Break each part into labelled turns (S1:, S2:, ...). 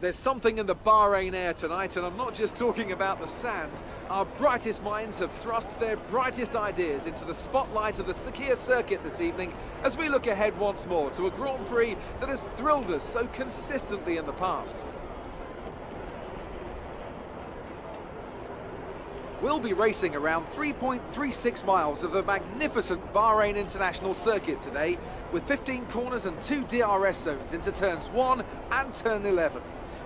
S1: There's something in the Bahrain air tonight, and I'm not just talking about the sand. Our brightest minds have thrust their brightest ideas into the spotlight of the Sakir circuit this evening as we look ahead once more to a Grand Prix that has thrilled us so consistently in the past. We'll be racing around 3.36 miles of the magnificent Bahrain International Circuit today, with 15 corners and 2 DRS zones into turns 1 and turn 11.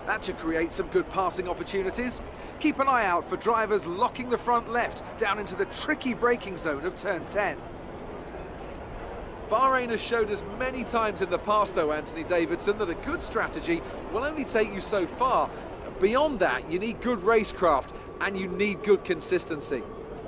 S1: That should create some good passing opportunities. Keep an eye out for drivers locking the front left down into the tricky braking zone of turn 10. Bahrain has showed us many times in the past though, Anthony Davidson, that a good strategy will only take you so far. Beyond that, you need good racecraft and you need good consistency.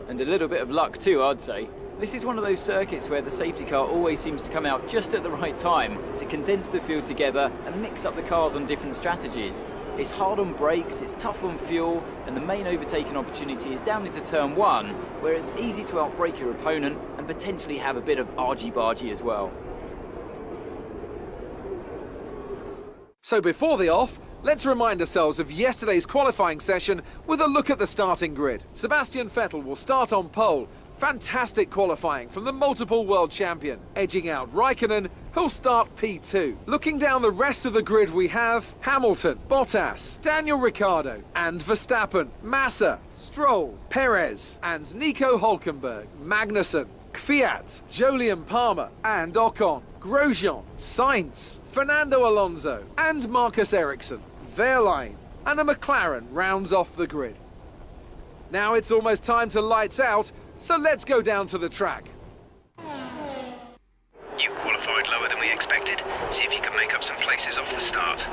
S2: And a little bit of luck too, I'd say. This is one of those circuits where the safety car always seems to come out just at the right time to condense the field together and mix up the cars on different strategies. It's hard on brakes, it's tough on fuel, and the main overtaking opportunity is down into turn 1, where it's easy to outbrake your opponent and potentially have a bit of argy-bargy as well.
S1: So before the off, let's remind ourselves of yesterday's qualifying session with a look at the starting grid. Sebastian Vettel will start on pole. Fantastic qualifying from the multiple world champion, edging out Raikkonen, who'll start P2. Looking down the rest of the grid, we have Hamilton, Bottas, Daniel Ricciardo, and Verstappen, Massa, Stroll, Perez, and Nico Hülkenberg, Magnussen, Kvyat, Jolyon Palmer, and Ocon, Grosjean, Sainz, Fernando Alonso, and Marcus Ericsson, Wehrlein, and a McLaren rounds off the grid. Now it's almost time to lights out, so let's go down to the track.
S3: You qualified lower than we expected. See if you can make up some places off the start.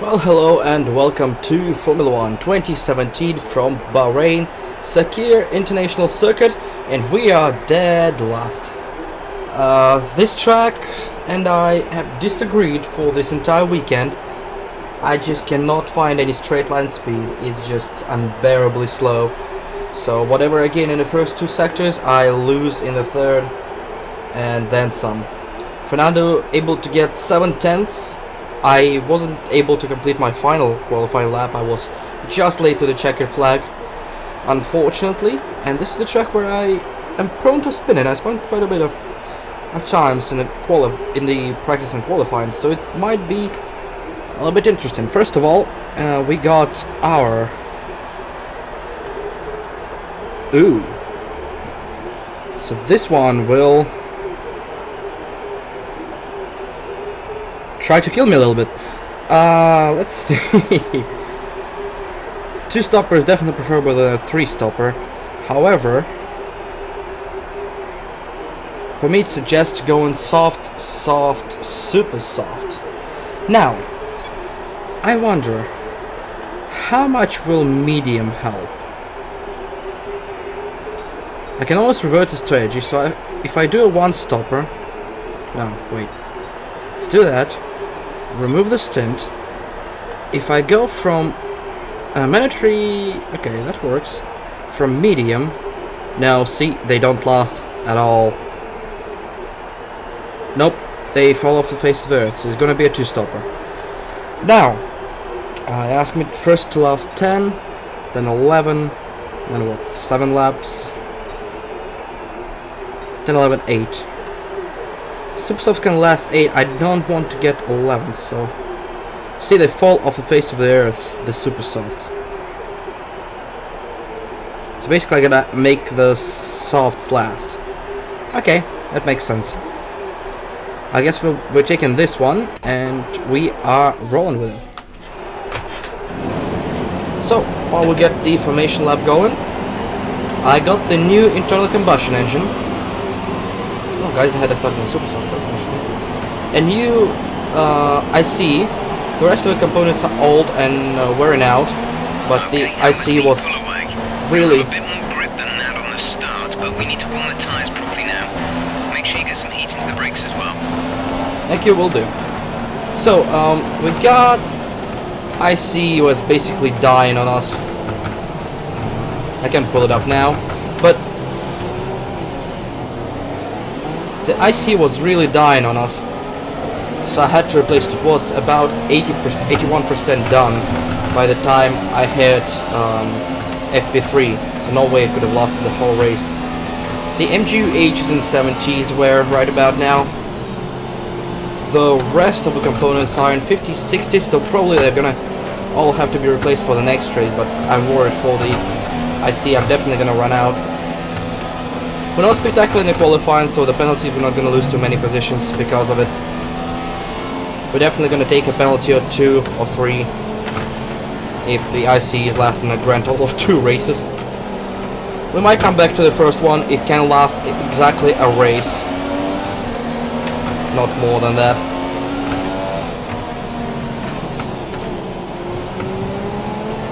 S4: Well, hello and welcome to Formula 1 2017 from Bahrain, Sakir International Circuit, and we are dead last. This track and I have disagreed for this entire weekend. I just cannot find any straight line speed. It's just unbearably slow. So whatever I gain in the first 2 sectors, I lose in the third, and then some. Fernando able to get 7/10. I wasn't able to complete my final qualifying lap. I was just late to the checkered flag, unfortunately. And this is the track where I am prone to spinning. I spent quite a bit of times in the practice and qualifying, so it might be a little bit interesting. First of all, we got our so this one will try to kill me a little bit. Let's see. 2-stopper is definitely preferable than a 3-stopper. However, for me, it suggests going soft, super soft. Now, I wonder, how much will medium help? I can always revert the strategy, so if I do a 1-stopper... No, wait. Let's do that. Remove the stint. If I go from mandatory... Okay, that works. From medium... Now, see, they don't last at all. Nope, they fall off the face of the earth. So it's gonna be a 2-stopper. Now, I asked me first to last 10, then 11, then what, 7 laps? 10, 11, 8. Supersofts can last 8. I don't want to get 11, so... See, they fall off the face of the earth, the Supersofts. So basically I gotta make the softs last. Okay, that makes sense. I guess we're taking this one, and we are rolling with it. So, while we get the formation lap going, I got the new internal combustion engine. Oh, guys, I had to start with the Supersofts, that's interesting. A new IC. The rest of the components are old and wearing out, but the IC was really...
S3: A bit more grip than that on the start, but we need to warm the tyres properly now. Make sure you get some heat into the brakes as well.
S4: Thank you, will do. So, we got... IC was basically dying on us. I can pull it up now, but... The IC was really dying on us. so I had to replace it. It was about 81% done by the time I hit FP3, so no way it could have lasted the whole race. The MGUHs and 70s were right about now. The rest of the components are in 50s, 60s, so probably they're gonna all have to be replaced for the next race, but I'm worried for the IC. I'm definitely gonna run out. We're not spectacular in the qualifying, so the penalties, we're not gonna lose too many positions because of it. We're definitely gonna take a penalty or 2 or 3 if the IC is lasting a grand total of 2 races. We might come back to the first one. It can last exactly a race, not more than that.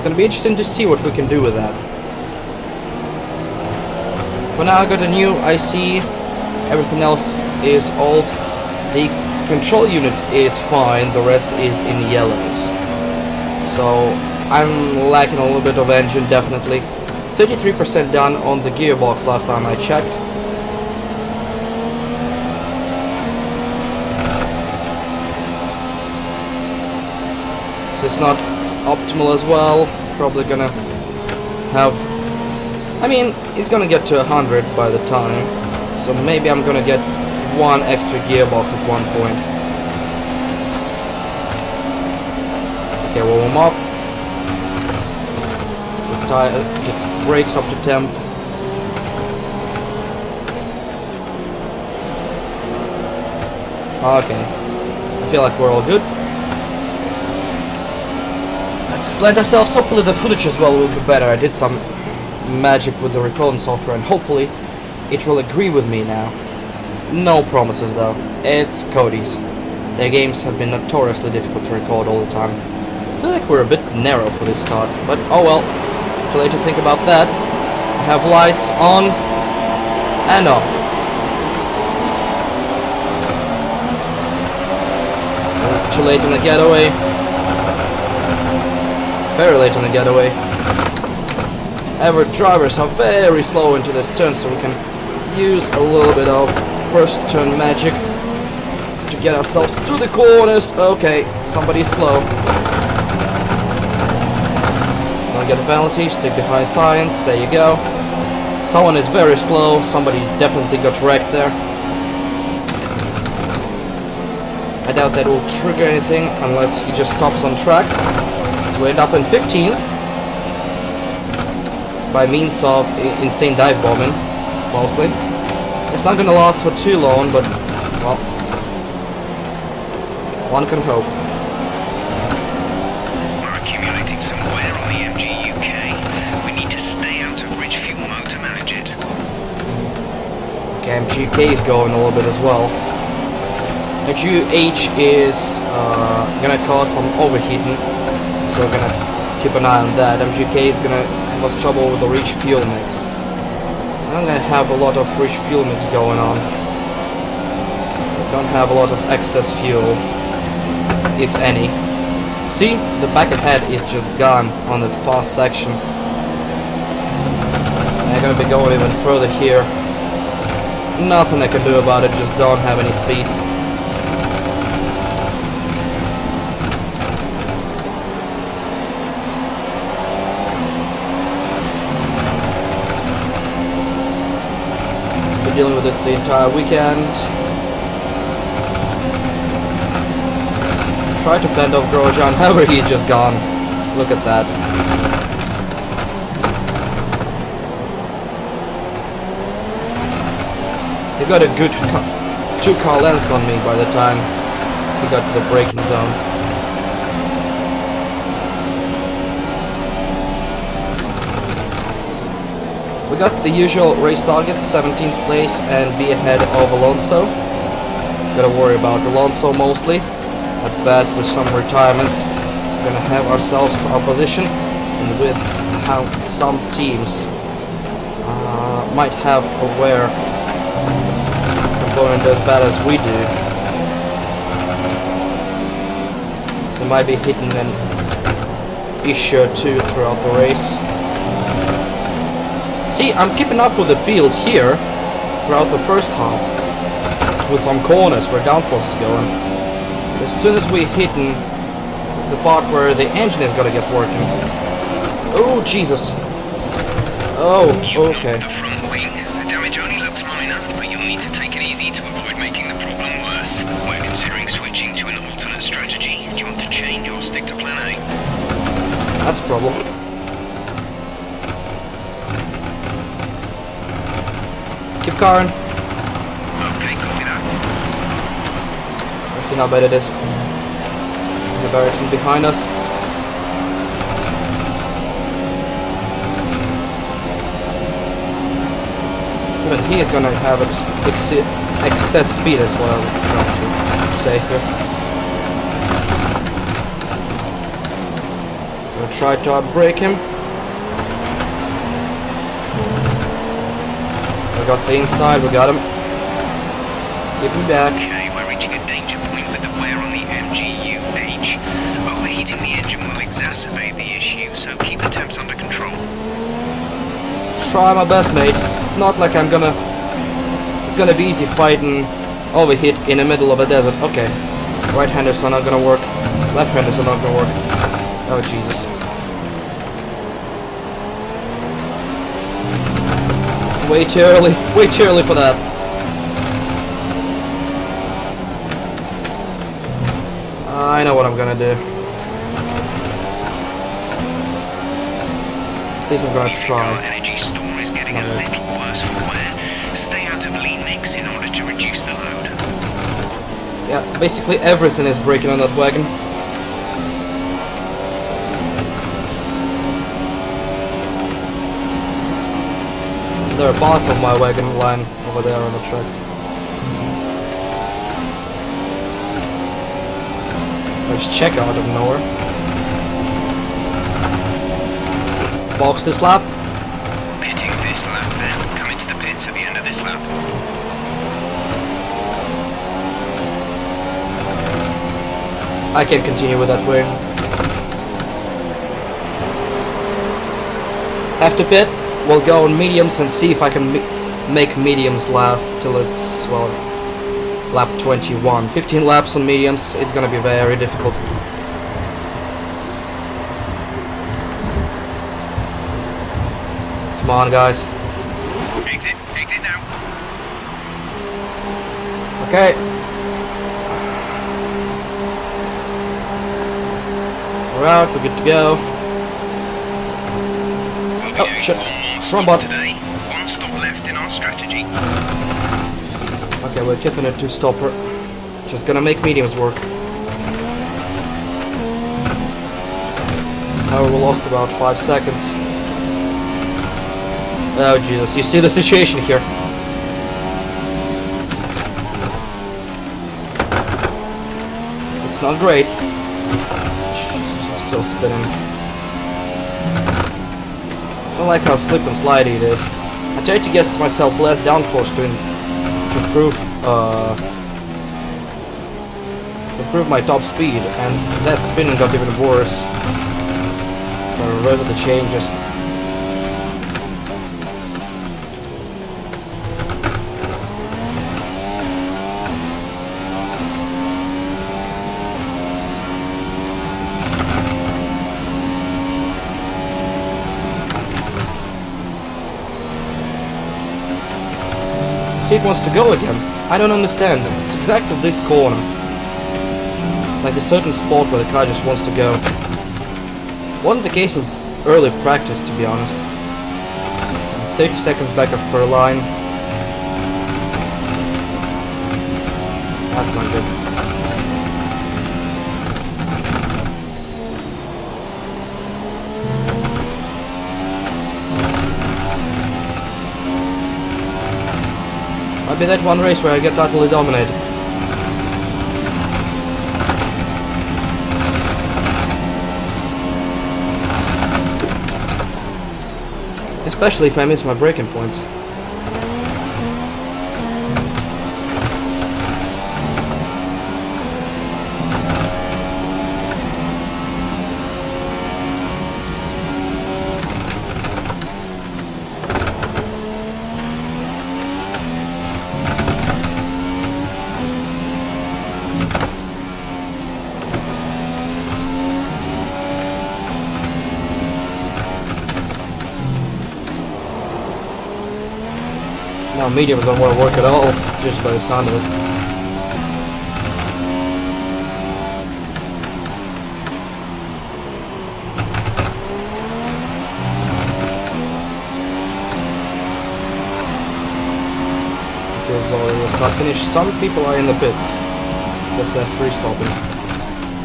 S4: Gonna be interesting to see what we can do with that. For now I got a new IC, everything else is old. The control unit is fine, the rest is in yellows. So I'm lacking a little bit of engine, definitely. 33% done on the gearbox last time I checked. So it's not optimal as well. Probably gonna have, I mean, it's gonna get to 100 by the time, so maybe I'm gonna get 1 extra gearbox at one point. Okay, we'll warm up. Get brakes up to temp. Okay, I feel like we're all good. Let's blend ourselves. Hopefully the footage as well will be better. I did some magic with the recording software and hopefully it will agree with me now. No promises though. It's Cody's. Their games have been notoriously difficult to record all the time. I feel like we're a bit narrow for this start, but oh well. Too late to think about that. I have lights on and off. Too late in the getaway. Very late in the getaway. Our drivers are very slow into this turn, so we can use a little bit of first turn magic to get ourselves through the corners. Okay, somebody's slow. Don't get the penalty, stick behind science, there you go. Someone is very slow, somebody definitely got wrecked there. I doubt that will trigger anything unless he just stops on track. So we end up in 15th by means of insane dive bombing, mostly. It's not gonna last for too long, but well, one can hope.
S3: We're accumulating some wear on the MG UK. We need to stay out of rich fuel mode to manage it.
S4: Okay, MGK is going a little bit as well. MGH is gonna cause some overheating, so we're gonna keep an eye on that. MGK is gonna have us trouble with the rich fuel mix. I'm gonna have a lot of rich fuel mix going on. Don't have a lot of excess fuel, if any. See, the back ahead is just gone on the fast section. I'm gonna be going even further here. Nothing I can do about it, just don't have any speed. Been dealing with it the entire weekend. Tried to fend off Grosjean, however he's just gone. Look at that. He got a good 2-car length on me by the time he got to the braking zone. We got the usual race targets, 17th place and be ahead of Alonso. Gotta worry about Alonso mostly. Not bad with some retirements. We're gonna have ourselves our position, and with how some teams might have a wear component as bad as we do, they might be hitting an issue or two throughout the race. See, I'm keeping up with the field here throughout the first half with some corners where downforce is going. as soon as we hit the part where the engine is gonna get working. Oh Jesus! Oh, okay.
S3: The front wing. The damage only looks minor, but you'll need to take it easy to avoid making the problem worse. We're considering switching to an alternate strategy. Do you want to change or stick to plan A?
S4: That's a problem. Keep carring.
S3: Okay, copy that.
S4: Let's see how bad it is. The barracks is behind us. Even he is gonna have excess speed as well. Trying to save here. Gonna try to outbrake him. We got the inside, we got him. Keep him back.
S3: Okay, we're reaching a danger point with the wear on the MGU-H. Overheating the engine will exacerbate the issue, so keep the temps under control.
S4: Try my best, mate. It's not like it's gonna be easy fighting overheat in the middle of a desert. Okay. Right-handers are not gonna work. Left-handers are not gonna work. Oh, Jesus. Way too early. Way too early for that. I know what I'm gonna do. At least I'm gonna try.
S3: Our energy store is getting a little worse for wear. Stay out of lean mix in order to reduce the load.
S4: Yeah, basically everything is breaking on that wagon. There are parts of my wagon line over there on the track. I just check out of nowhere. Box this lap.
S3: Pitting this lap then. Come into the pits at the end of this lap.
S4: I can continue with that way. After pit, we'll go on mediums and see if I can make mediums last till it's, well, lap 21. 15 laps on mediums, it's gonna be very difficult. Come on, guys.
S3: Exit now.
S4: Okay. We're out, we're good to go.
S3: We'll be
S4: Oh,
S3: doing
S4: shit.
S3: one more
S4: Wrong
S3: stop
S4: button.
S3: today. One stop left in our strategy.
S4: Okay, we're keeping it two-stopper. Just gonna make mediums work. Now we lost about 5 seconds. Oh Jesus, you see the situation here. It's not great. It's still spinning. I don't like how slip and slidey it is. I try to get myself less downforce to improve my top speed, and that spinning got even worse. Rather the changes. See, it wants to go again. I don't understand. It's exactly this corner. Like a certain spot where the car just wants to go. Wasn't the case in early practice, to be honest. 30 seconds back of fur line. That's not good. Might be that one race where I get totally dominated. Especially if I miss my braking points. No, mediums don't want to work at all, just by the sound of it. Feels already it's not finished. Some people are in the pits. Guess they're free stopping.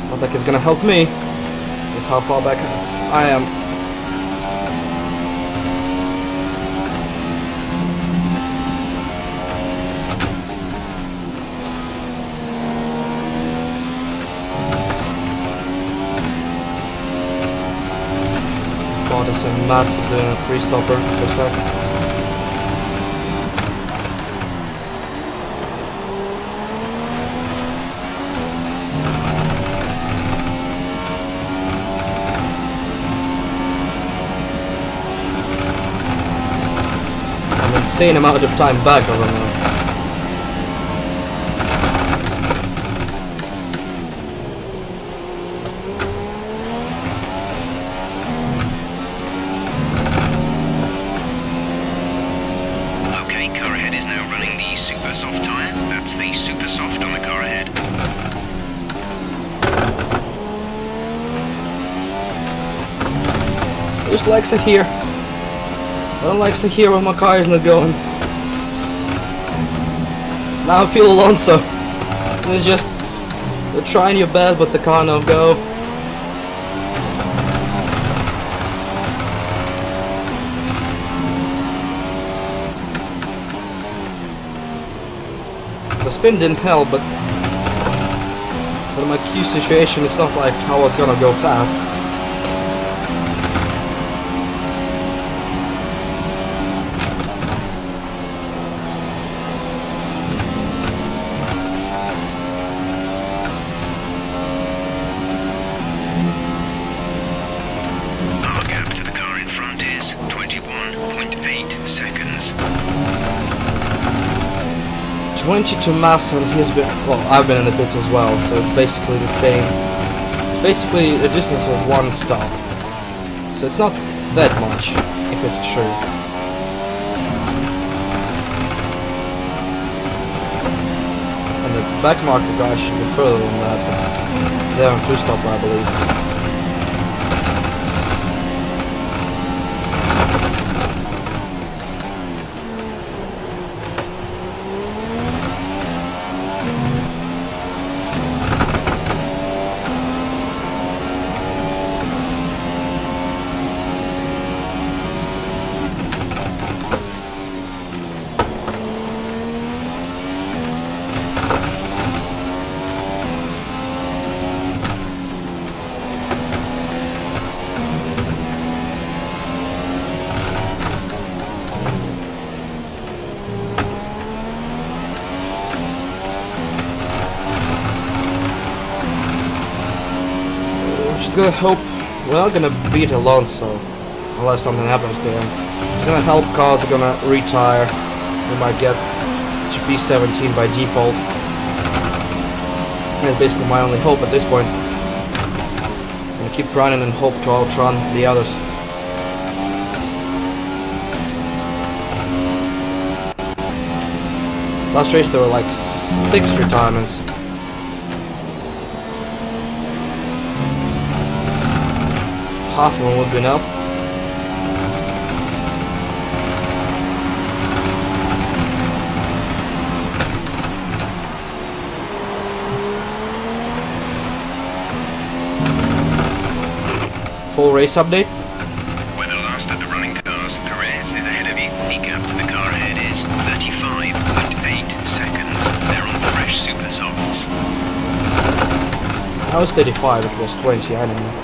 S4: Not like it's gonna help me with how far back I am. God, there's a massive doing a free stopper, looks like. Insane amount of time back on them now.
S3: Okay, car ahead is now running the super soft tyre. That's the super soft on the car ahead.
S4: Just likes to hear. I don't like to hear when my car is not going. Now I feel Alonso. It's just you're trying your best, but the car don't go. The spin didn't help, but in my Q situation, it's not like I was gonna go fast.
S3: Seconds.
S4: 22 mass, and he's been, well, I've been in the pits as well, so it's basically the same. It's basically a distance of one stop, so it's not that much, if it's true. And the back marker guys should be further than that, but they're on 2-stopper, I believe. Gonna hope we're not gonna beat Alonso unless something happens to him. It's gonna help cars are gonna retire. We might get to P17 by default. That's basically my only hope at this point. I'm gonna keep running and hope to outrun the others. Last race there were like 6 retirements. Half of them would be enough. Full race update.
S3: We're the last of the running cars. Perez is ahead of you. The gap to the car ahead is 35.8 seconds. They're on fresh super softs.
S4: I was 35, it was 20, I don't know.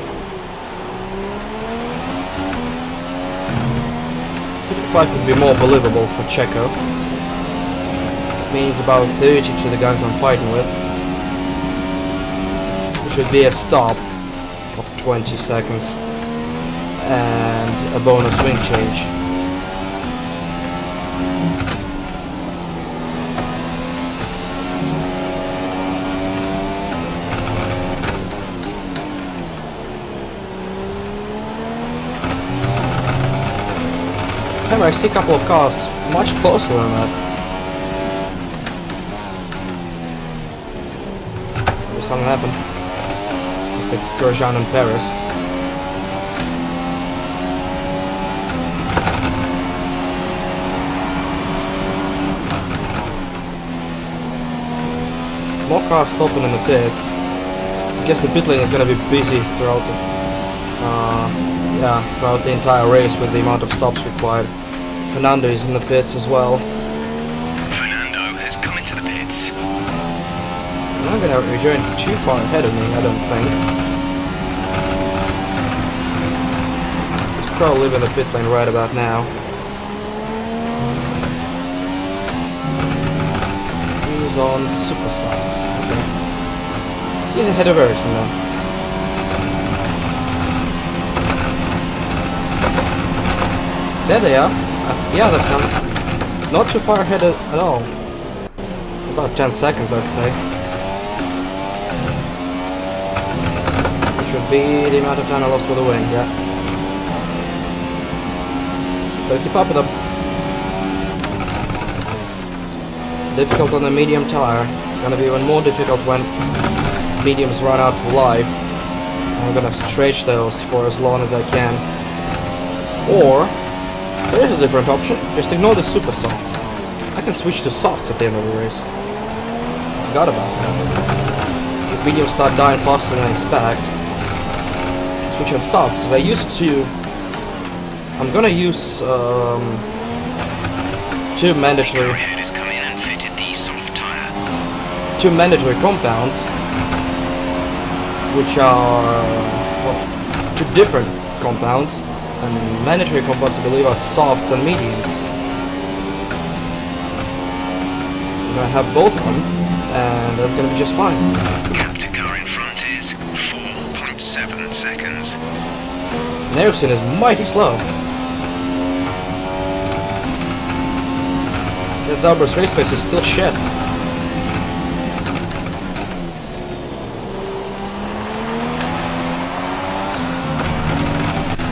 S4: 35 would be more believable for Checo. Means about 30 to the guys I'm fighting with. It should be a stop of 20 seconds and a bonus wing change. However, I see a couple of cars much closer than that. something happen. If it's Grosjean and Perez. More cars stopping in the pits. I guess the pit lane is gonna be busy throughout the entire race with the amount of stops required. Fernando is in the pits as well.
S3: Fernando has come into the pits.
S4: I'm not gonna rejoin too far ahead of me, I don't think. He's probably in the pit lane right about now. He's on super softs. Okay. He's ahead of Ericsson now. There they are. Yeah, that's not too far ahead at all. About 10 seconds, I'd say. Which would be the amount of time I lost for the win, yeah. But keep up with them. Difficult on the medium tire. Gonna be even more difficult when mediums run out of life. I'm gonna stretch those for as long as I can. Or there is a different option. Just ignore the super softs. I can switch to softs at the end of the race. Forgot about that. If mediums start dying faster than I expect, switch on softs because I used to. I'm gonna use two mandatory compounds, which are two different compounds, and mandatory compounds I believe are softs and mediums. I'm gonna have both of them, and that's gonna be just fine.
S3: Gap to car in front is 4.7 seconds.
S4: And Ericsson is mighty slow. The Zauber's race pace is still shit.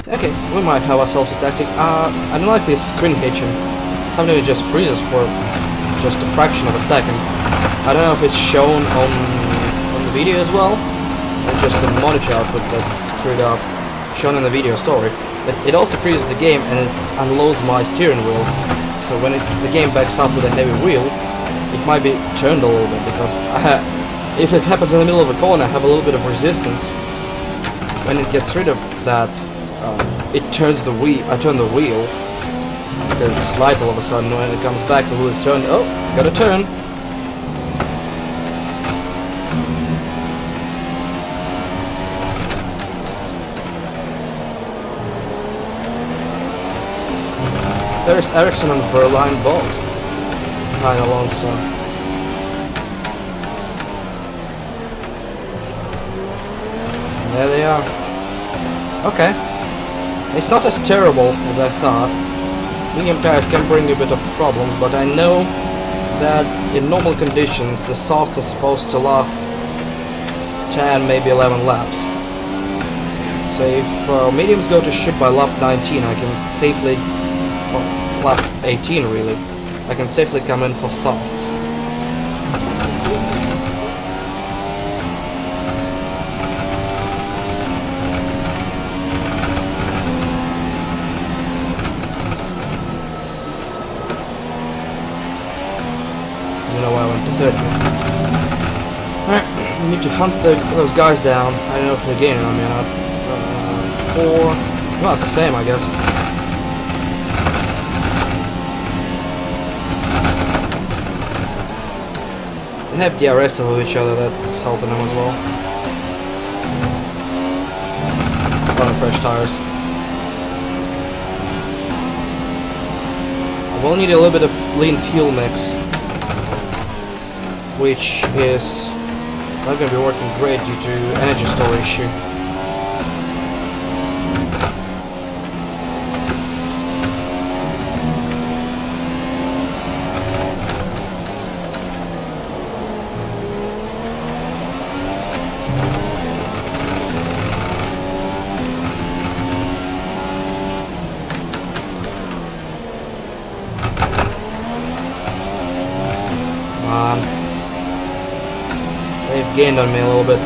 S4: Okay, we might have ourselves a tactic. I don't like this screen hitching. Sometimes it just freezes for just a fraction of a second. I don't know if it's shown on the video as well, or just the monitor output that's screwed up. Shown in the video, sorry. But it also freezes the game and it unloads my steering wheel. So when the game backs up with a heavy wheel, it might be turned a little bit because if it happens in the middle of a corner, I have a little bit of resistance. When it gets rid of that, it turns the wheel. I turn the wheel. There's a slide all of a sudden. When it comes back, the wheel is turned. Oh, gotta turn. There's Ericsson and Verline both behind Alonso. There they are. Okay. It's not as terrible as I thought. Medium tires can bring a bit of problems, but I know that in normal conditions the softs are supposed to last 10, maybe 11 laps. So if mediums go to shit by lap 19, I can safely, well, lap 18 really, I can safely come in for softs. Alright, we need to hunt those guys down. I don't know if they're gaining on me or not. 4... Well, it's the same, I guess. They have DRS over each other, that's helping them as well. A lot of fresh tires. I will need a little bit of lean fuel mix, which is not going to be working great due to energy store issue. gained on me a little bit.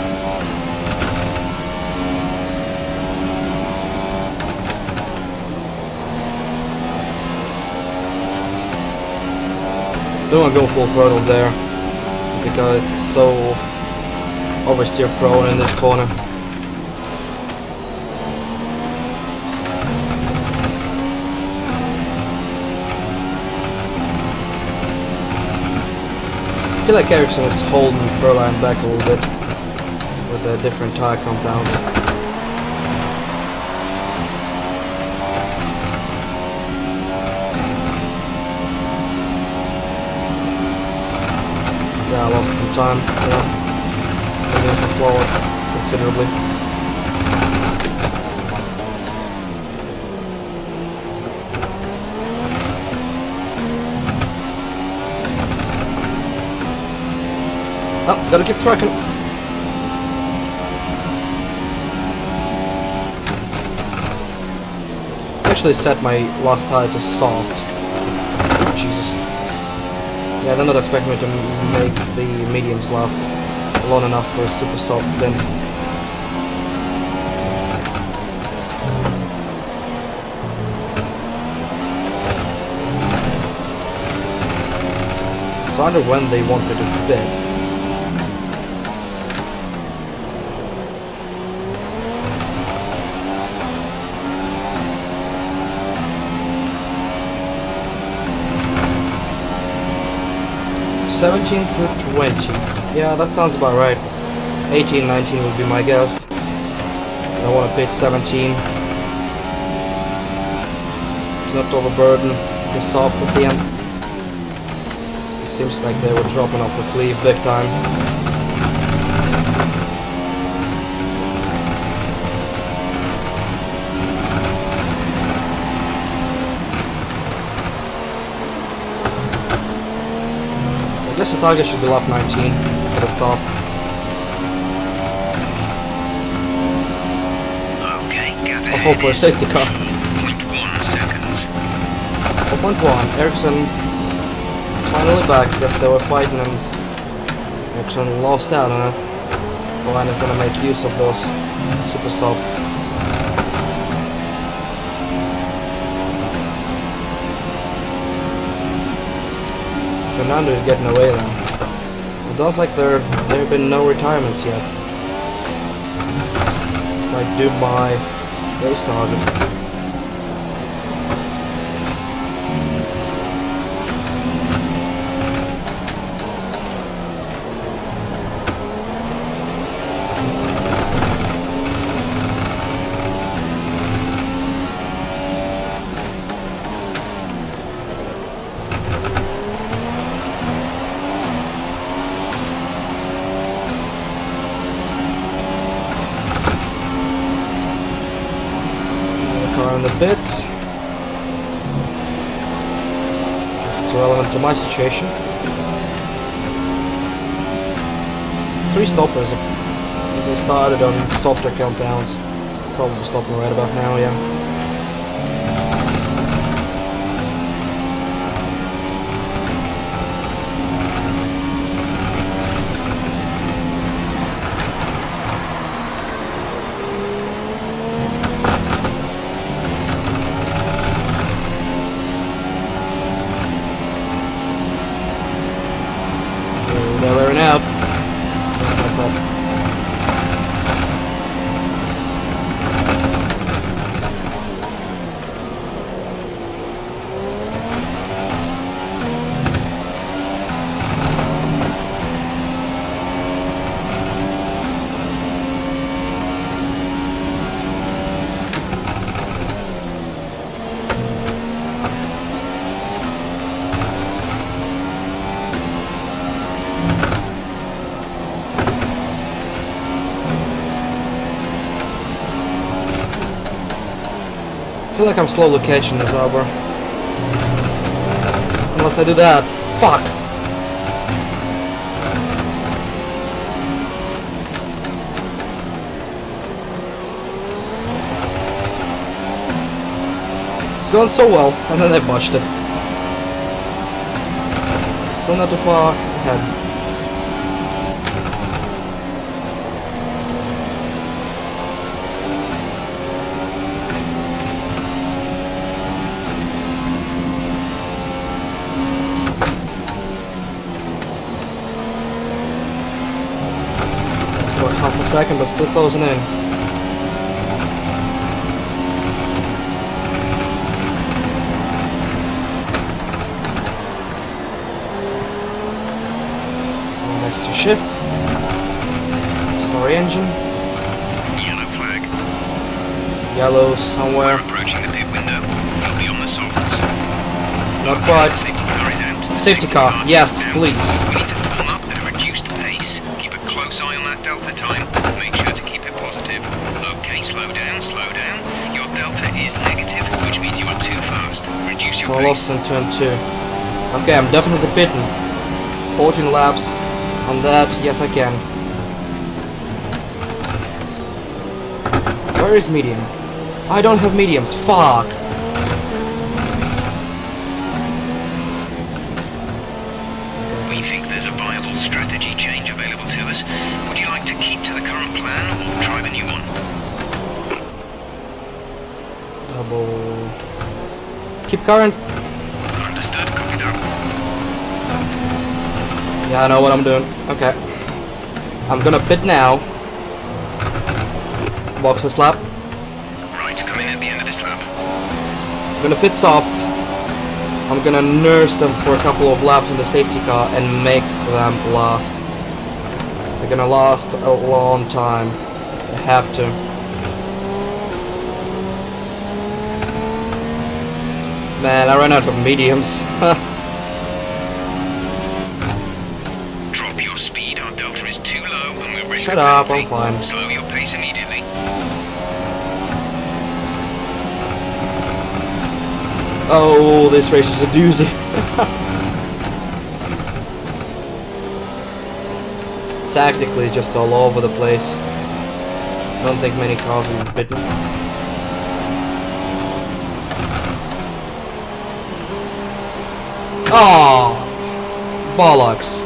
S4: Don't want to go full throttle there because it's so oversteer prone in this corner. I feel like Ericsson is holding Furlan back a little bit with the different tire compounds. Yeah, I lost some time, maybe I slower considerably. Oh, gotta keep trucking. It's actually set my last tire to soft. Oh, Jesus. Yeah, they're not expecting me to make the mediums last long enough for a super soft stint. So I wonder when they want me to bid. '17 through 20. Yeah, that sounds about right. 18, 19 would be my guess. I want to pick 17. Not overburden the softs at the end. It seems like they were dropping off the cleave big time. I guess the target should be lap 19 for the stop.
S3: Okay, gap
S4: I'll hope for a safety car.
S3: 0.1 seconds.
S4: 4.1. Ericsson is finally back. I guess they were fighting and Ericsson lost out on it. Bahrain is gonna make use of those super softs. Fernando is getting away now. I don't think there have been no retirements yet. Like Dubai race target. On the bits. It's relevant to my situation. 3 stoppers. They started on softer compounds. Probably stopping right about now, yeah. They're wearing out. I feel like I'm slowly catching this Albert. Unless I do that. Fuck! It's going so well, and then I botched it. Still not too far ahead. second, but still closing in. Next to shift. Story engine.
S3: Yellow flag.
S4: Yellow somewhere.
S3: We're approaching the pit window. We'll be on the softs.
S4: Not quite.
S3: Safety car is out.
S4: Safety car. Yes,
S3: out.
S4: please.
S3: We need to form up at a reduced pace. Keep a close eye on that delta time. Make sure to keep it positive. Okay, slow down, slow down. Your delta is negative, which means you are too fast. Reduce your
S4: So I
S3: pace.
S4: lost in turn 2. Okay, I'm definitely bitten. 14 laps on that. Yes, I can. Where is medium? I don't have mediums. Fuck.
S3: We think there's a viable strategy change available to us. Would you like to keep to the current plan or try the new one?
S4: Double. Keep current.
S3: Understood, copy that.
S4: Yeah, I know what I'm doing. Okay. I'm gonna pit now. Box this lap.
S3: Right, come in at the end of this lap.
S4: Gonna fit softs. I'm gonna nurse them for a couple of laps in the safety car and make them last. They're gonna last a long time. They have to. Man, I ran out of mediums.
S3: Drop your speed, our delta is too low and we'll risk
S4: Shut
S3: a
S4: up,
S3: penalty.
S4: I'm fine.
S3: Slow your pace immediately.
S4: Oh, this race is a doozy. Tactically, just all over the place. Don't think many cars will be bitten. Oh, bollocks.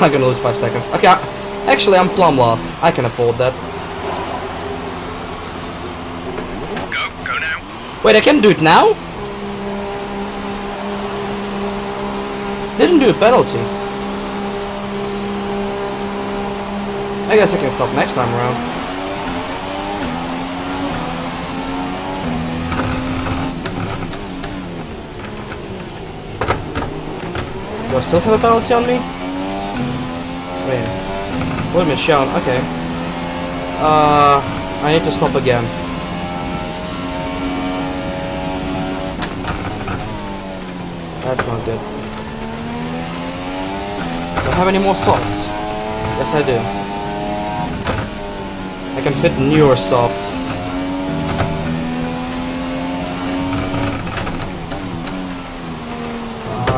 S4: I'm gonna lose 5 seconds. Okay, actually, I'm plumb lost. I can afford that.
S3: Go now.
S4: Wait, I can do it now? Didn't do a penalty. I guess I can stop next time around. Do I still have a penalty on me? Wait. Would have been shown. Okay. I need to stop again. That's not good. Do I have any more softs? Yes, I do. I can fit newer softs.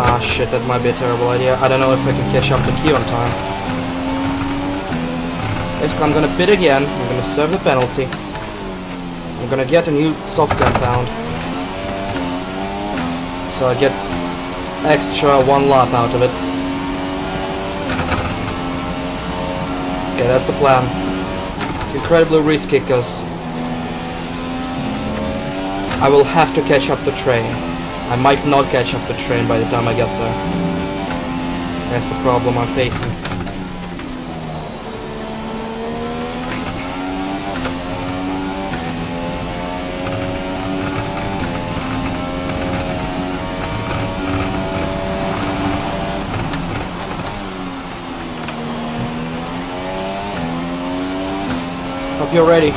S4: Ah, shit, that might be a terrible idea. I don't know if I can catch up the queue on time. Basically, I'm gonna pit again. I'm gonna serve the penalty. I'm gonna get a new soft compound. So I get extra 1 lap out of it. Okay, that's the plan. It's incredibly risky because I will have to catch up the train. I might not catch up the train by the time I get there. That's the problem I'm facing. Hope you're ready.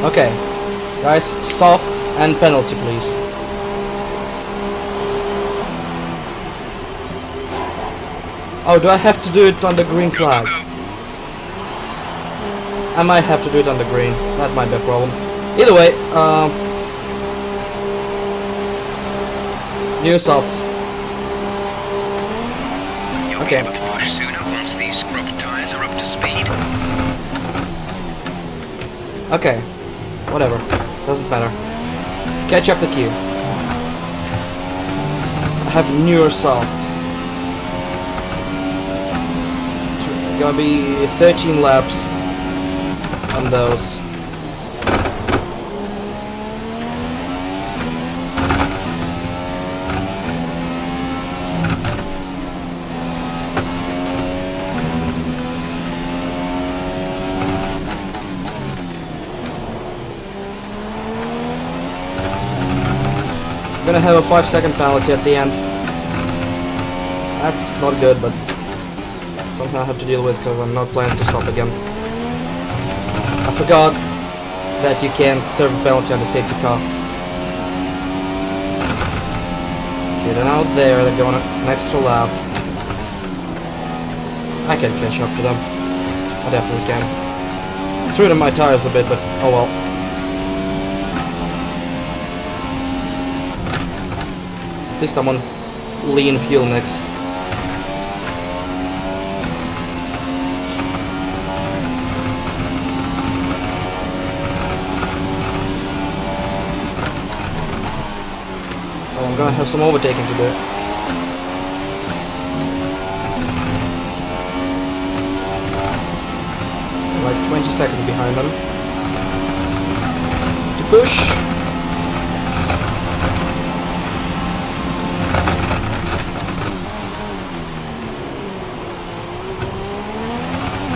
S4: Okay, guys, softs and penalty, please. Oh, do I have to do it on the green flag? I might have to do it on the green. That might be a problem. Either way, new softs.
S3: You'll
S4: Okay.
S3: be able to push sooner once these scrub tires are up to speed.
S4: Okay, whatever. Doesn't matter. Catch up the queue. I have newer softs. It's gonna be 13 laps on those. have a 5-second penalty at the end. That's not good, but something I have to deal with because I'm not planning to stop again. I forgot that you can't serve a penalty on the safety car. Getting out there, they're going an extra lap. I can catch up to them. I definitely can. Threw them my tires a bit, but oh well. At least I'm on lean fuel mix. So I'm gonna have some overtaking to do. Like 20 seconds behind them. To push.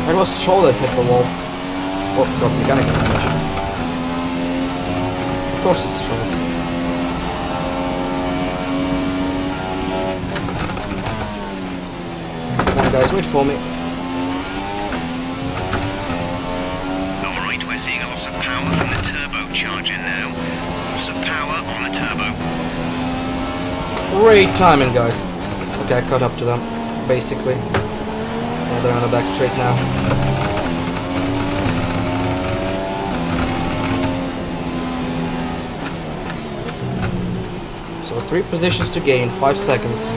S4: It was shoulder hit the wall. Oh, got mechanical damage. Of course it's shoulder. Come on guys, wait for me.
S3: Alright, we're seeing a loss of power from the turbocharger now. Loss of power on the turbo.
S4: Great timing guys. Okay, I caught up to them, basically. Yeah, they're on the back straight now. So 3 positions to gain, 5 seconds.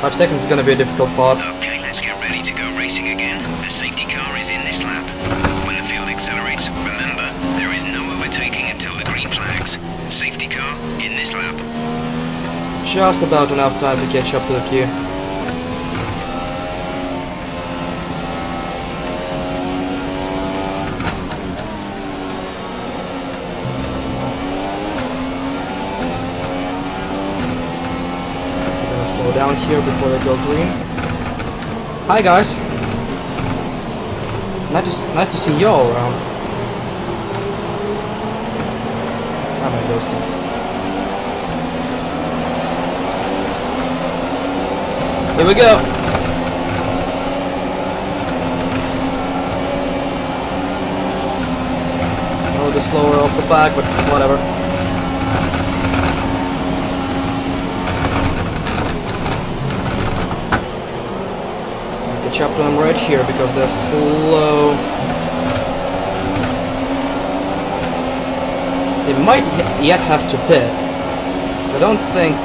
S4: 5 seconds is gonna be a difficult part.
S3: Okay, let's get ready to go racing again. The safety car is in this lap. When the field accelerates, remember, there is no overtaking until the green flags. Safety car in this lap.
S4: Just about enough time to catch up to the queue. Down here before they go green. Hi guys. Nice to see y'all around. I'm gonna ghost him. Here we go. A little bit slower off the back, but whatever. Catch up to them right here because they're slow. They might yet have to pit. I don't think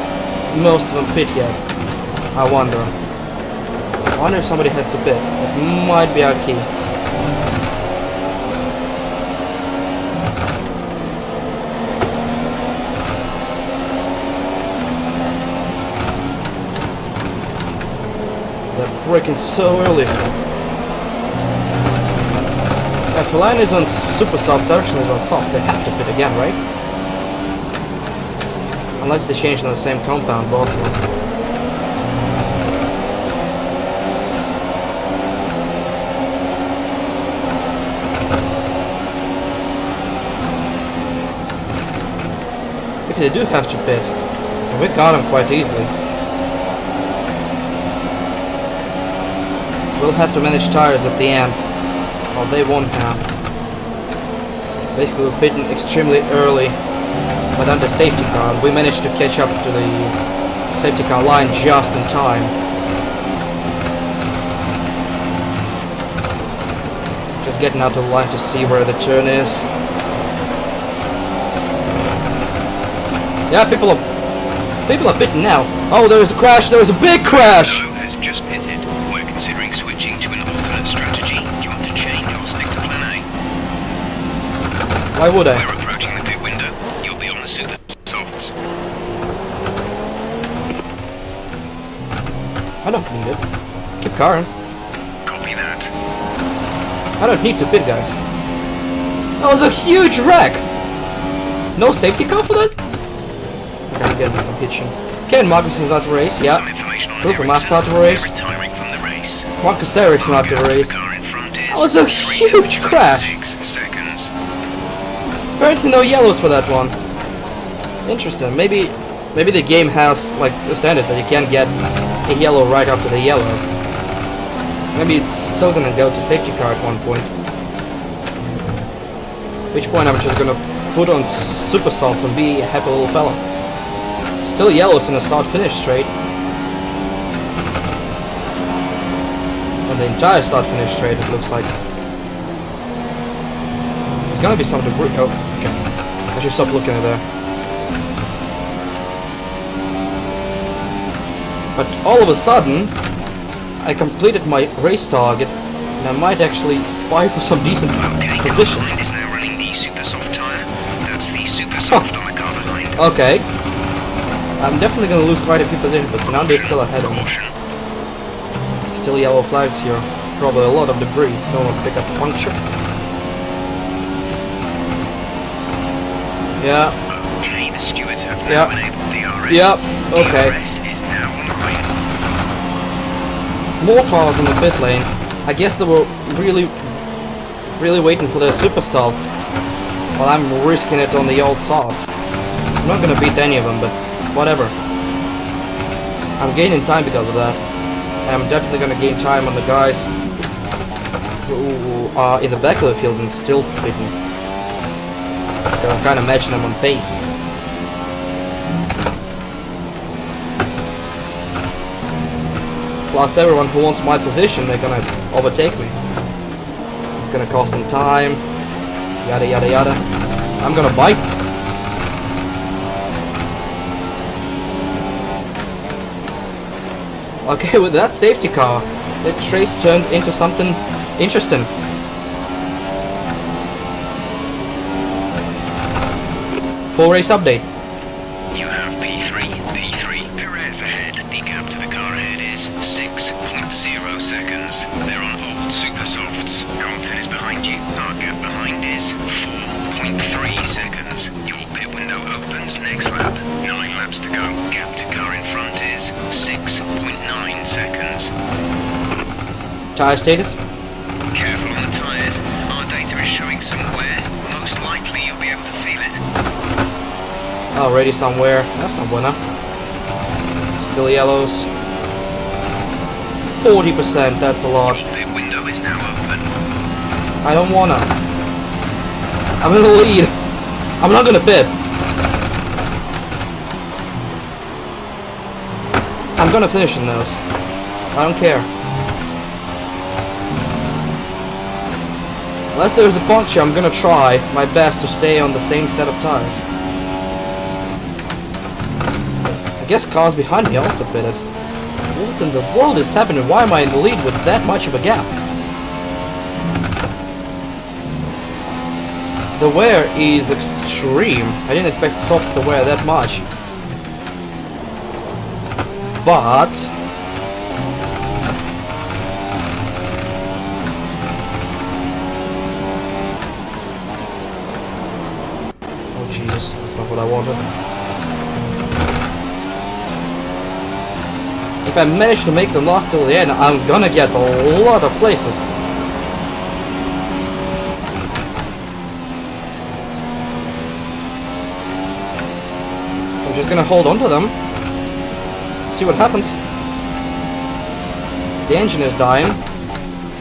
S4: most of them pit yet. I wonder if somebody has to pit. That might be our key. Braking so early. If the line is on super soft, section is on soft, they have to pit again, right? Unless they change on the same compound, both of them. If they do have to pit, we got them quite easily. We'll have to manage tires at the end. Well, they won't have. Basically, we're pitting extremely early, but under safety car, we managed to catch up to the safety car line just in time. Just getting out of the line to see where the turn is. Yeah, people are pitting now. Oh, there is a crash! There is a big crash!
S3: Has just pitted. We're considering switching to an alternate strategy. Do you want to change or stick to plan A?
S4: Why would I?
S3: We're approaching the pit window. You'll be on the super softs.
S4: I don't need it. Keep carring.
S3: Copy that.
S4: I don't need to pit, guys. That was a huge wreck! No safety car for that? Okay, getting some pitching. Kevin Magnussen's out of race, yeah. Philip Mass out of race.
S3: Retiring from the race.
S4: Marcus Ericsson out of race. That was a huge crash!
S3: 6 seconds.
S4: Apparently no yellows for that one. Interesting. Maybe the game has like a standard that you can't get a yellow right after the yellow. Maybe it's still gonna go to safety car at one point. At which point I'm just gonna put on super salts and be a happy little fella. Still yellows in the start-finish straight. And the entire start-finish straight, it looks like. There's gonna be some debris. Oh, okay. I should stop looking at there. But all of a sudden, I completed my race target, and I might actually fight for some decent positions.
S3: Is now running the super soft tire. That's the super soft on the car behind.
S4: Okay. I'm definitely gonna lose quite a few positions, but Fernando is still ahead of me. Still yellow flags here. Probably a lot of debris. Don't want to pick up a puncture. Yeah.
S3: Okay, the stewards have now enabled DRS.
S4: Yep. Okay.
S3: DRS is now online.
S4: More cars in the pit lane. I guess they were really waiting for their super softs, while I'm risking it on the old softs. I'm not gonna beat any of them, but whatever. I'm gaining time because of that. I'm definitely gonna gain time on the guys who are in the back of the field and still pitting. I'm kind of matching them on pace. Plus everyone who wants my position, they're gonna overtake me. It's gonna cost them time. Yada yada yada. I'm gonna bite. Okay, with that safety car, the race turned into something interesting. Full race update.
S3: You have P3. Perez ahead. The gap to the car ahead is 6.0 seconds. They're on old super softs. Colton is behind you. Our gap behind is 4.3 seconds. Your pit window opens next lap. 9 laps to go. Gap to car in front is 6.9 seconds.
S4: Tire status.
S3: Careful on the tyres. Our data is showing some wear. Most likely you'll be able to feel it.
S4: Already somewhere. That's not bueno. Still yellows. 40%, that's a lot.
S3: Your pit window is now open.
S4: I don't wanna. I'm in the lead. I'm not gonna pit. I'm gonna finish in those. I don't care. Unless there's a puncture, I'm gonna try my best to stay on the same set of tires. I guess cars behind me also pitted. What in the world is happening? Why am I in the lead with that much of a gap? The wear is extreme. I didn't expect softs to wear that much. But oh Jesus, that's not what I wanted. If I manage to make them last till the end, I'm gonna get a lot of places. I'm just gonna hold on to them. See what happens. The engine is dying,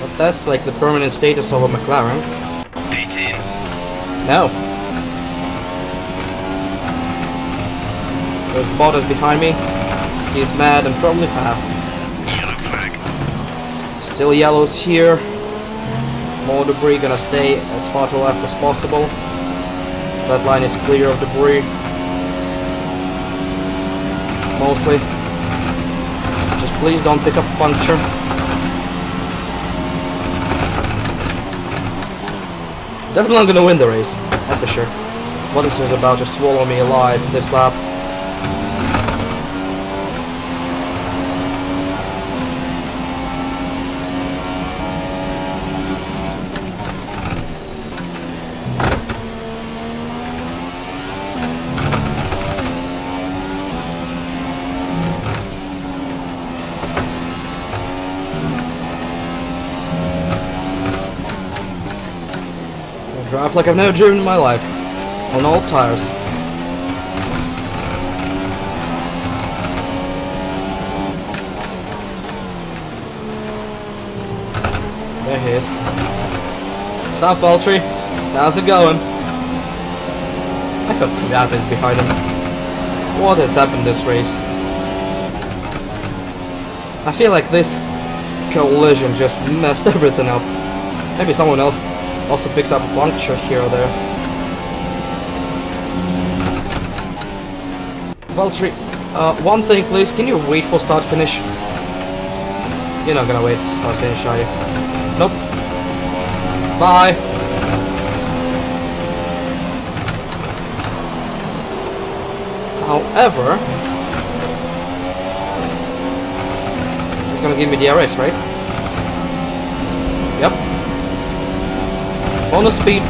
S4: but that's like the permanent status of a McLaren.
S3: Pit in.
S4: No. There's Bottas behind me. He is mad and probably fast.
S3: Yellow flag.
S4: Still yellows here. More debris, gonna stay as far to the left as possible. That line is clear of debris. Mostly. Just please don't pick up a puncture. Definitely not gonna win the race, that's for sure. Bottas is about to swallow me alive this lap. Drive like I've never driven in my life. On all tires. he is. South Valtteri, how's it going? I hope Kvyat is behind him. What has happened this race? I feel like this collision just messed everything up. Maybe someone else also picked up a puncture here or there. Valtteri, one thing please, can you wait for start finish? You're not gonna wait for start finish, are you? Nope. Bye! However, he's gonna give me DRS, right? Yep. Bonus speed.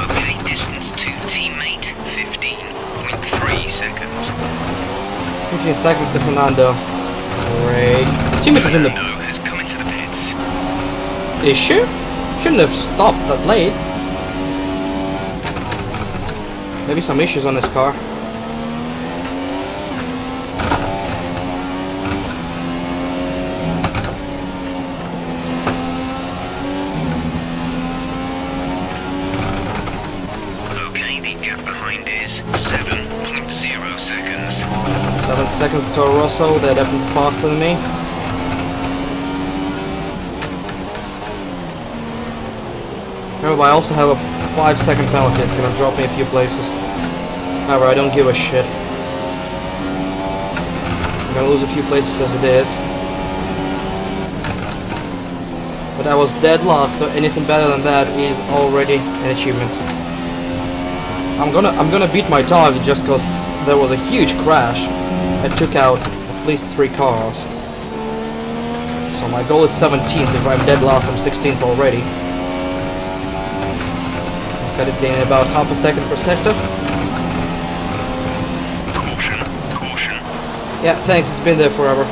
S3: Okay, distance to teammate 15.3 seconds.
S4: 15 seconds to Fernando. Great. Teammate is in the...
S3: Fernando has come into the pits.
S4: Issue? Shouldn't have stopped that late. Maybe some issues on this car.
S3: Okay, the gap behind is 7.0 seconds.
S4: 7 seconds to Toro Rosso, they're definitely faster than me. Remember, I also have a 5-second penalty, it's gonna drop me a few places. However, I don't give a shit. I'm gonna lose a few places as it is. But I was dead last, so anything better than that is already an achievement. I'm gonna beat my target just cause there was a huge crash that took out at least 3 cars. So my goal is 17th, if I'm dead last I'm 16th already. That is gaining about half a second per sector.
S3: Caution, caution.
S4: Yeah, thanks, it's been there forever.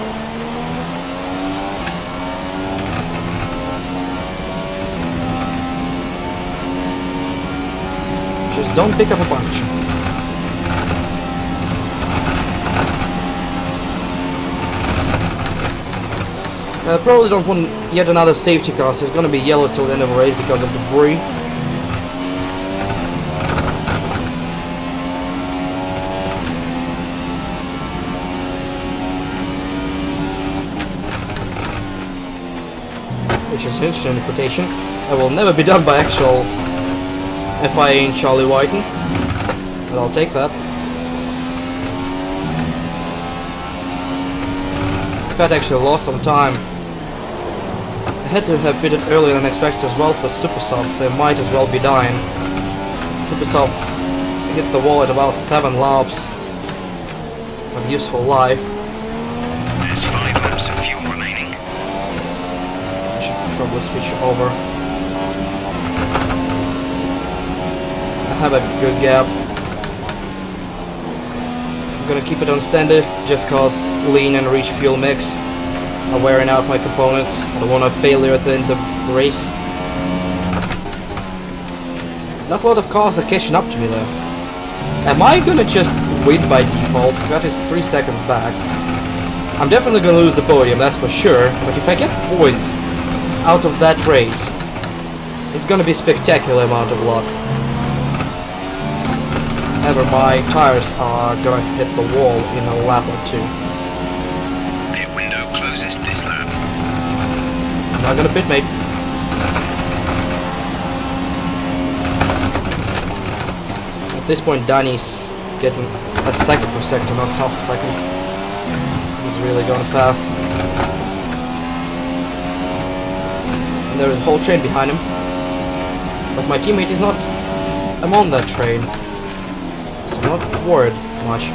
S4: Just don't pick up a bunch. I probably don't want yet another safety car, so it's gonna be yellow till the end of the race because of debris. Which is interesting in quotation. That will never be done by actual FIA in Charlie Whiten, but I'll take that. Pat actually lost some time. I had to have pitted earlier than expected as well for super softs, they might as well be dying. Super softs hit the wall at about 7 laps of useful life.
S3: There's 5 laps of fuel remaining.
S4: I should probably switch over. I have a good gap. I'm gonna keep it on standard just cause lean and rich fuel mix are wearing out my components. I don't want a failure at the end of the race. Not a lot of cars are catching up to me though. Am I gonna just win by default? That is 3 seconds back. I'm definitely gonna lose the podium, that's for sure, but if I get points out of that race, it's gonna be a spectacular amount of luck. However, my tires are gonna hit the wall in a lap or 2.
S3: Pit window closes this lap.
S4: I'm not gonna pit, mate. At this point, Danny's getting a second per sector, not half a second. He's really going fast. And there's a whole train behind him. But my teammate is not... I'm on that train. So I'm not worried much.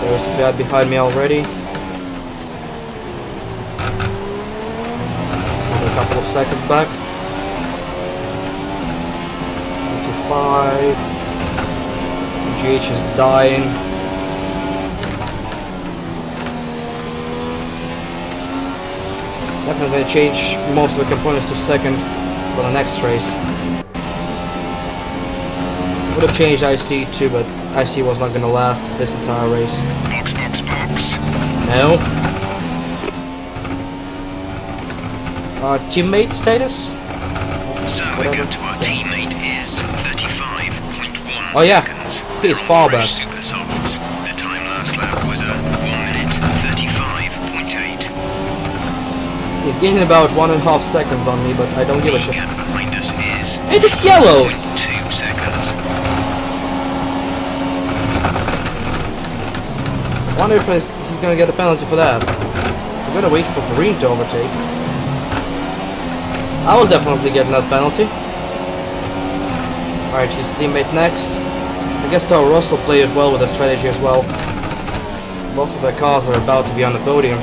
S4: There's a guy behind me already. Another couple of seconds back. 25. GH is dying. Definitely gonna change most of the components to second for the next race. Would have changed IC too, but IC was not gonna last this entire race.
S3: Box, box, box.
S4: No. Teammate status?
S3: So the gap to our teammate is 35.1
S4: Oh yeah,
S3: seconds.
S4: he's far back.
S3: Super softs. The time last lap was 1 minute 35.8.
S4: He's gaining about 1.5 seconds on me, but I don't give a
S3: The
S4: shit.
S3: gap behind us is
S4: And it's yellows!
S3: 2 seconds.
S4: I wonder if he's gonna get a penalty for that. We're gonna wait for Green to overtake. I was definitely getting that penalty. Alright, his teammate next. I guess Toro Rosso played well with the strategy as well. Both of their cars are about to be on the podium.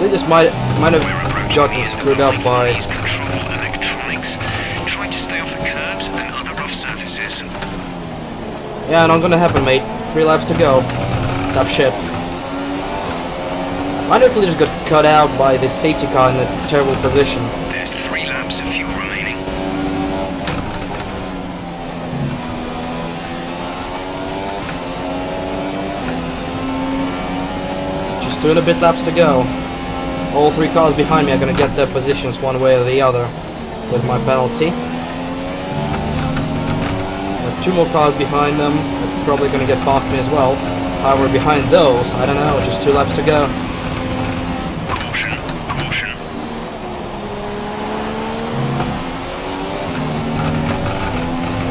S4: They just might have gotten screwed up by...
S3: Control electronics. Try to stay off the curbs and other rough surfaces.
S4: Yeah, not gonna happen, mate. 3 laps to go. Tough shit. Wonder if they just got cut out by the safety car in a terrible position.
S3: There's 3 laps of fuel remaining.
S4: Just 2 and a bit laps to go. All 3 cars behind me are gonna get their positions one way or the other with my penalty. There are 2 more cars behind them. They're probably gonna get past me as well. However, behind those, I don't know, just 2 laps to go.
S3: Caution, caution.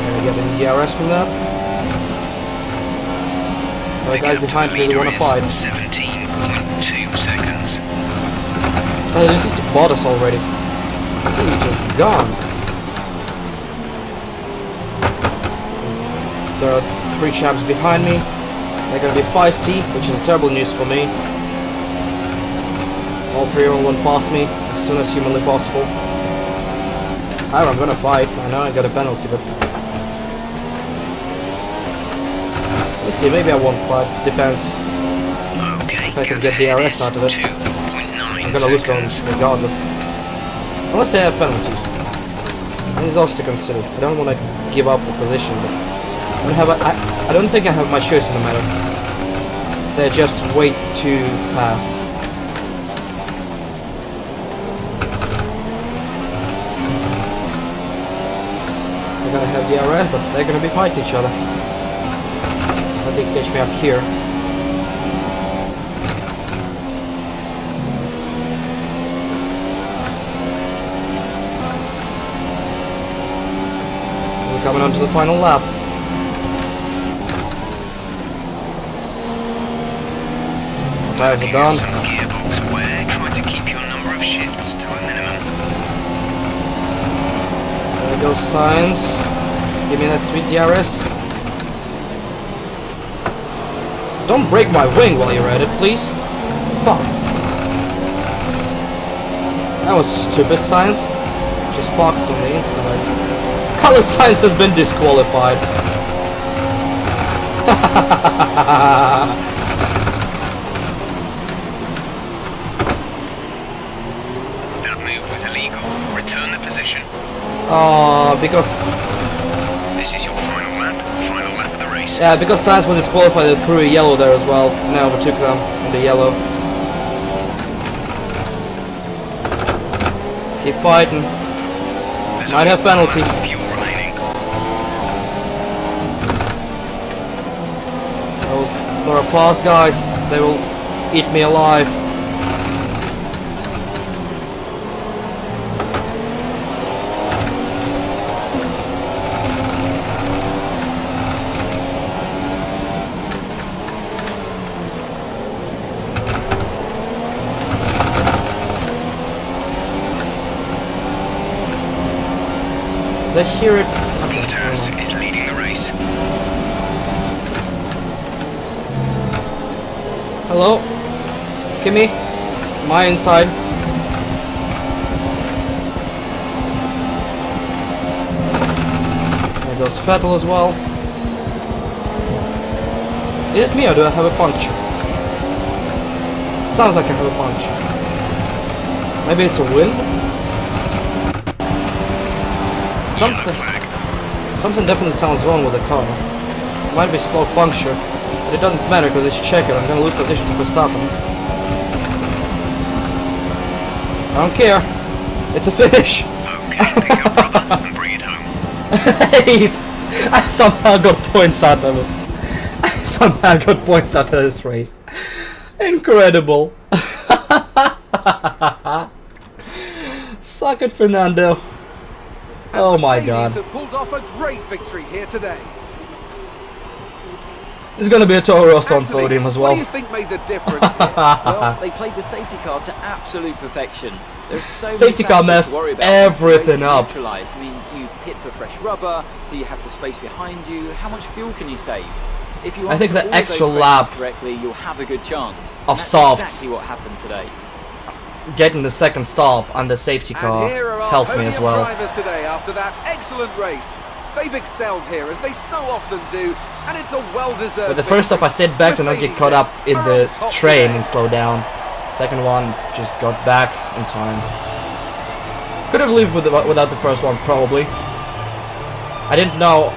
S4: Gonna get any DRS from that. The guys behind me really wanna fight.
S3: 17.2 seconds.
S4: Oh, they just bought us already. He's just gone. There are 3 chaps behind me. They're gonna be feisty, which is terrible news for me. All 3 of them went past me as soon as humanly possible. However, I'm gonna fight. I know I got a penalty, but... Let's see, maybe I won't fight. Depends.
S3: Okay,
S4: If I can get DRS out of it. I'm gonna lose them regardless. Unless they have penalties. And it's also to consider. I don't want to give up the position, but I don't think I have my choice in the matter. They're just way too fast. They're gonna have DRS, but they're gonna be fighting each other. I think catch me up here. We're coming on to the final lap. Tires are done.
S3: Some gearbox wear. Try to keep your number of shifts to a minimum.
S4: There goes Science. Give me that sweet DRS. Don't break my wing while you're at it, please. Fuck. That was stupid, Science. Just parked on the inside. Color Science has been disqualified.
S3: That move was illegal. Return the position.
S4: Because...
S3: This is your final lap of the race.
S4: Yeah, because Science was disqualified, they threw a yellow there as well. And I overtook them in the yellow. Keep fighting.
S3: There's
S4: Might have
S3: only 1
S4: penalties.
S3: lap of fuel remaining.
S4: There are fast guys. They will eat me alive. They hear it.
S3: Bottas is leading the race.
S4: Hello? Kimmy? Am I inside? There goes Vettel as well. Is it me or do I have a puncture? Sounds like I have a puncture. Maybe it's a wind? Something definitely sounds wrong with the car. It might be slow puncture, but it doesn't matter because it's checker. I'm gonna lose position for stopping. I don't care. It's a finish.
S3: Okay, pick up rubber and bring it home.
S4: Hey, I somehow got points out of it. I somehow got points out of this race. Incredible. Suck it, Fernando.
S1: And
S4: Oh my god.
S1: Mercedes have pulled off a great victory here today.
S4: There's gonna be a Toro Rosso on
S1: Anthony,
S4: podium as
S1: what
S4: well.
S1: do you think made the difference here?
S2: Well, they played the safety car to absolute perfection. There's so
S4: Safety
S2: many
S4: car
S2: factors
S4: messed
S2: to worry about.
S4: everything
S2: Race
S4: up.
S2: neutralised. I mean, do you pit for fresh rubber? Do you have the space behind you? How much fuel can you save? If you
S4: I think
S2: answer
S4: the
S2: all of
S4: extra
S2: those
S4: lap
S2: questions correctly, you'll have a good chance. And
S4: of
S2: that's
S4: softs.
S2: exactly what happened today.
S4: Getting the second stop on the safety car
S1: And here are our
S4: helped me as
S1: podium
S4: well.
S1: drivers today after that excellent race. They've excelled here as they so often do, and it's a well-deserved.
S4: But the first stop I stayed back to not get caught up in the
S1: Mercedes
S4: train
S1: today.
S4: and slow down. Second one just got back in time. Could have lived without the first one probably. I didn't know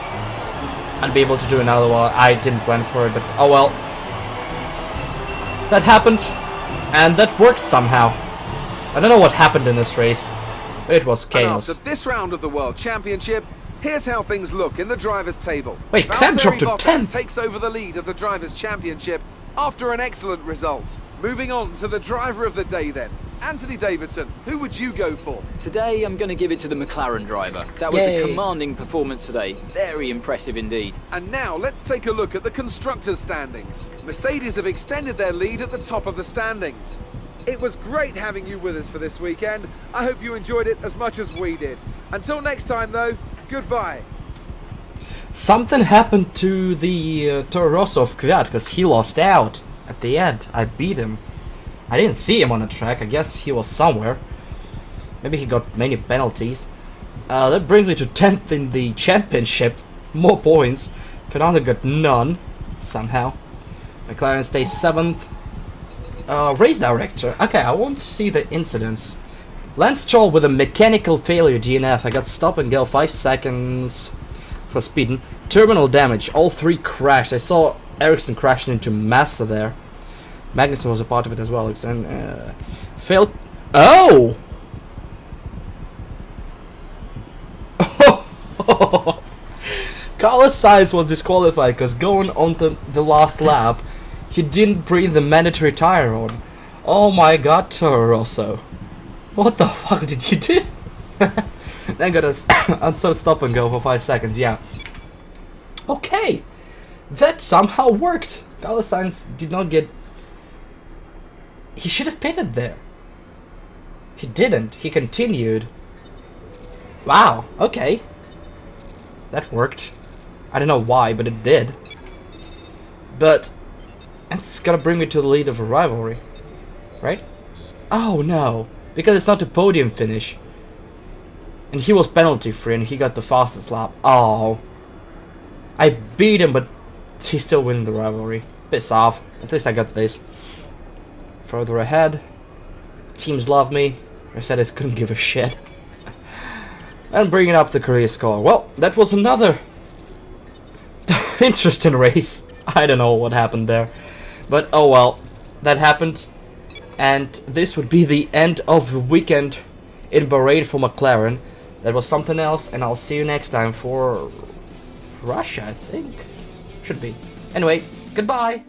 S4: I'd be able to do another one. I didn't plan for it, but oh well. That happened, and that worked somehow. I don't know what happened in this race, but it was
S1: And
S4: chaos.
S1: after this round of the World Championship, here's how things look in the drivers' table.
S4: Wait, Clem dropped to
S1: Valtteri
S4: 10th.
S1: Bottas takes over the lead of the drivers' championship after an excellent result. Moving on to the driver of the day then. Anthony Davidson, who would you go for?
S2: Today, I'm going to give it to the McLaren driver. That was
S4: Yay.
S2: a commanding performance today. Very impressive indeed.
S1: And now let's take a look at the constructors' standings. Mercedes have extended their lead at the top of the standings. It was great having you with us for this weekend. I hope you enjoyed it as much as we did. Until next time though, goodbye.
S4: Something happened to the Toro Rosso of Kvyat because he lost out at the end. I beat him. I didn't see him on the track. I guess he was somewhere. Maybe he got many penalties. That brings me to 10th in the championship. More points. Fernando got none somehow. McLaren stays 7th. Race director. Okay, I want to see the incidents. Lance Stroll with a mechanical failure DNF. I got stop and go 5 seconds for speeding. Terminal damage. All 3 crashed. I saw Ericsson crashing into Massa there. Magnussen was a part of it as well. And failed. Oh! Carlos Sainz was disqualified because going on to the last lap, he didn't bring the mandatory tire on. Oh my god, Toro Rosso. What the fuck did you do? Then got us on some stop and go for 5 seconds, yeah. Okay. That somehow worked. Carlos Sainz did not get... He should have pitted there. He didn't. He continued. Wow, okay. That worked. I don't know why, but it did. But it's gonna bring me to the lead of a rivalry. Right? Oh no. Because it's not a podium finish. And he was penalty free and he got the fastest lap. Oh. I beat him, but he's still winning the rivalry. Piss off. At least I got this. Further ahead. Teams love me. Mercedes couldn't give a shit. And bringing up the career score. Well, that was another interesting race. I don't know what happened there. But oh well. That happened. And this would be the end of the weekend in Bahrain for McLaren. That was something else. And I'll see you next time for Russia, I think. Should be. Anyway, goodbye.